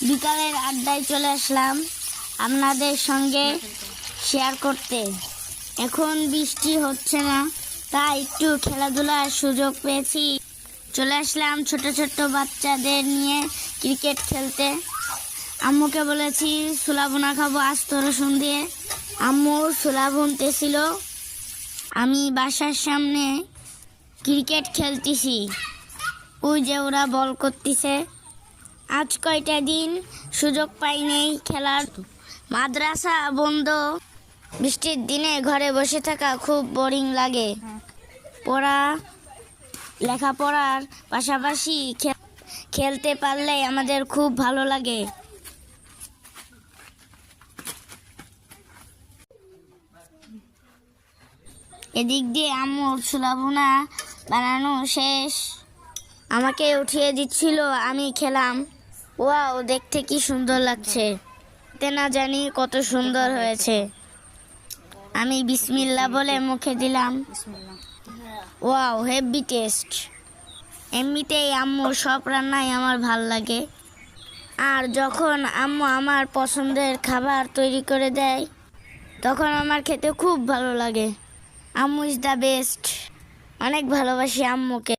বিকালের আড্ডায় চলে আসলাম আপনাদের সঙ্গে শেয়ার করতে। এখন বৃষ্টি হচ্ছে না, তাই একটু খেলাধুলার সুযোগ পেয়েছি। চলে আসলাম ছোট ছোট বাচ্চাদের নিয়ে ক্রিকেট খেলতে। আম্মুকে বলেছি ছোলা বোনা খাবো আস্ত রসুন দিয়ে। আম্মু ছোলা বুনতেছিল, আমি বাসার সামনে ক্রিকেট খেলতেছি। ওই যে ওরা বল করতেছে। আজ কয়টা দিন সুযোগ পাই নেই খেলার, মাদ্রাসা বন্ধ। বৃষ্টির দিনে ঘরে বসে থাকা খুব বোরিং লাগে। লেখাপড়ার পাশাপাশি খেলতে পারলে আমাদের খুব ভালো লাগে। এদিক দিয়ে আম্মুর ছোলা ভুনা বানানো শেষ, আমাকে উঠিয়ে দিচ্ছিল, আমি খেলাম। ওয়াও, দেখতে কি সুন্দর লাগছে, না জানি কত সুন্দর হয়েছে। আমি বিসমিল্লাহ বলে মুখে দিলাম। Wow, heavy taste. এমনিতেই আম্মুর সব রান্নাই আমার ভাল লাগে, আর যখন আম্মু আমার পছন্দের খাবার তৈরি করে দেয় তখন আমার খেতে খুব ভালো লাগে। আম্মু ইজ দ্য বেস্ট। অনেক ভালোবাসি আম্মুকে।